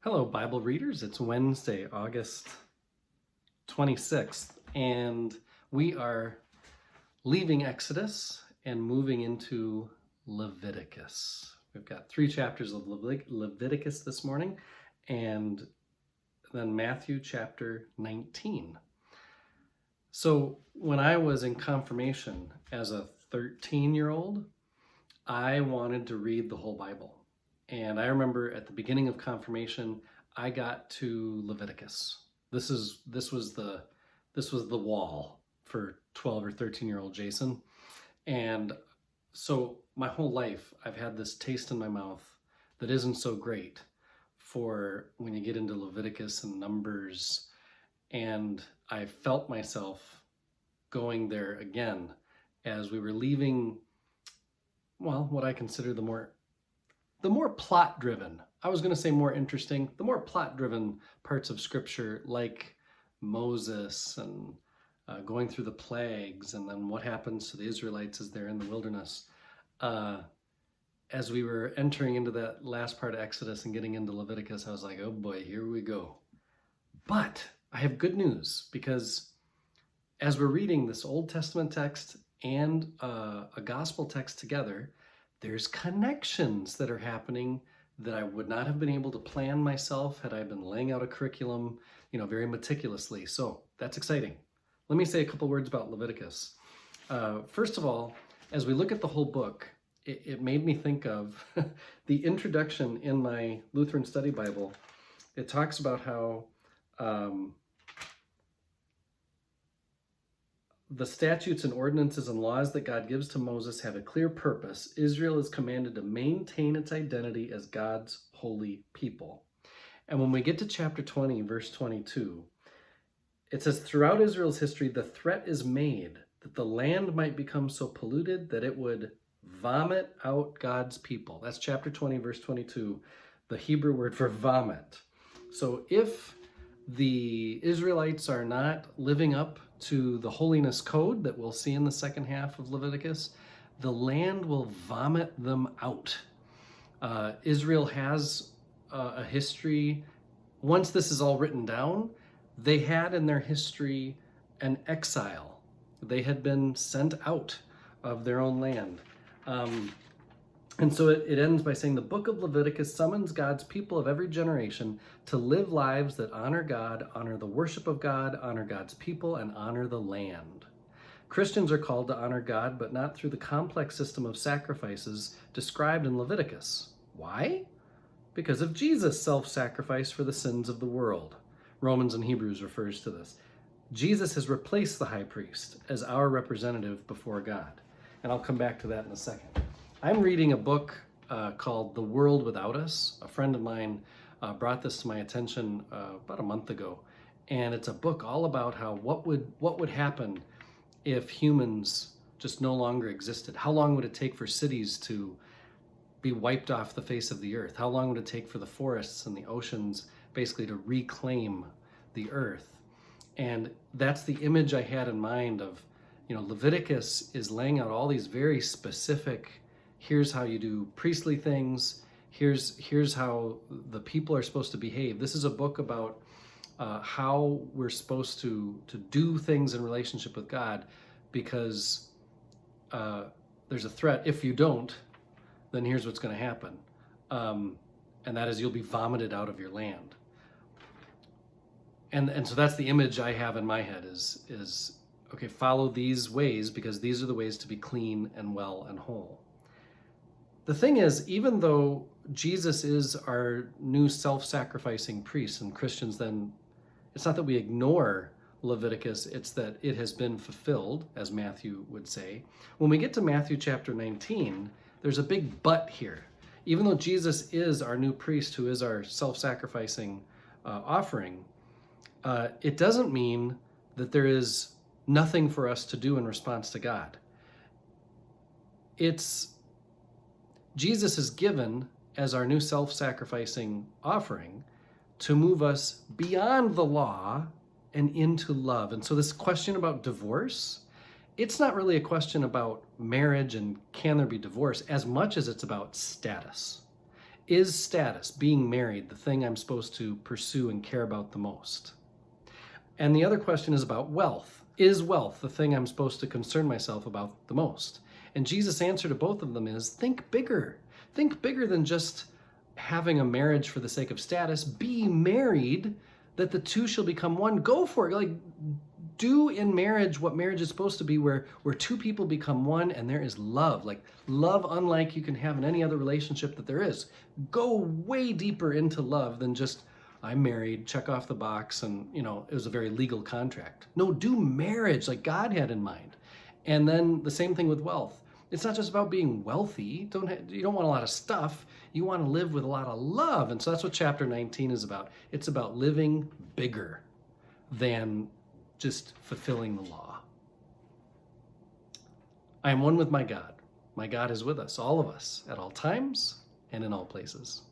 Hello, Bible readers. It's Wednesday, August 26th, and we are leaving Exodus and moving into Leviticus. We've got 3 chapters of Leviticus this morning, and then Matthew chapter 19. So when I was in confirmation as a 13-year-old, I wanted to read the whole Bible. And I remember at the beginning of confirmation, I got to Leviticus. This was the wall for 12 or 13-year-old Jason. And so my whole life, I've had this taste in my mouth that isn't so great for when you get into Leviticus and Numbers. And I felt myself going there again as we were leaving, well, what I consider the more plot-driven, I was going to say more interesting, the more plot-driven parts of Scripture, like Moses and going through the plagues, and then what happens to the Israelites as they're in the wilderness. As we were entering into that last part of Exodus and getting into Leviticus, I was like, oh boy, here we go. But I have good news, because as we're reading this Old Testament text and a gospel text together, there's connections that are happening that I would not have been able to plan myself had I been laying out a curriculum, very meticulously. So that's exciting. Let me say a couple words about Leviticus. First of all, as we look at the whole book, it made me think of the introduction in my Lutheran Study Bible. It talks about how the statutes and ordinances and laws that God gives to Moses have a clear purpose. Israel is commanded to maintain its identity as God's holy people. And when we get to chapter 20, verse 22, it says, throughout Israel's history, the threat is made that the land might become so polluted that it would vomit out God's people. That's chapter 20, verse 22, the Hebrew word for vomit. So if the Israelites are not living up to the holiness code that we'll see in the second half of Leviticus, the land will vomit them out. Israel has a history. Once this is all written down, they had in their history an exile. They had been sent out of their own land. And so it ends by saying the book of Leviticus summons God's people of every generation to live lives that honor God, honor the worship of God, honor God's people, and honor the land. Christians are called to honor God, but not through the complex system of sacrifices described in Leviticus. Why? Because of Jesus' self-sacrifice for the sins of the world. Romans and Hebrews refers to this. Jesus has replaced the high priest as our representative before God. And I'll come back to that in a second. I'm reading a book called The World Without Us. A friend of mine brought this to my attention about a month ago. And it's a book all about how what would happen if humans just no longer existed. How long would it take for cities to be wiped off the face of the earth? How long would it take for the forests and the oceans basically to reclaim the earth? And that's the image I had in mind of, Leviticus is laying out all these very specific, here's how you do priestly things, here's how the people are supposed to behave. This is a book about how we're supposed to do things in relationship with God, because there's a threat. If you don't, then here's what's going to happen. And that is you'll be vomited out of your land. And so that's the image I have in my head is okay, follow these ways because these are the ways to be clean and well and whole. The thing is, even though Jesus is our new self-sacrificing priest, and Christians then, it's not that we ignore Leviticus, it's that it has been fulfilled, as Matthew would say. When we get to Matthew chapter 19, there's a big but here. Even though Jesus is our new priest who is our self-sacrificing offering, it doesn't mean that there is nothing for us to do in response to God. Jesus is given as our new self-sacrificing offering to move us beyond the law and into love. And so this question about divorce, it's not really a question about marriage and can there be divorce as much as it's about status. Is status, being married, the thing I'm supposed to pursue and care about the most? And the other question is about wealth. Is wealth the thing I'm supposed to concern myself about the most? And Jesus' answer to both of them is think bigger. Think bigger than just having a marriage for the sake of status. Be married that the two shall become one. Go for it. Like, do in marriage what marriage is supposed to be, where two people become one and there is love. Like love unlike you can have in any other relationship that there is. Go way deeper into love than just I'm married, check off the box, and it was a very legal contract. No, do marriage like God had in mind. And then the same thing with wealth. It's not just about being wealthy. You don't want a lot of stuff. You want to live with a lot of love. And so that's what chapter 19 is about. It's about living bigger than just fulfilling the law. I am one with my God. My God is with us, all of us, at all times and in all places.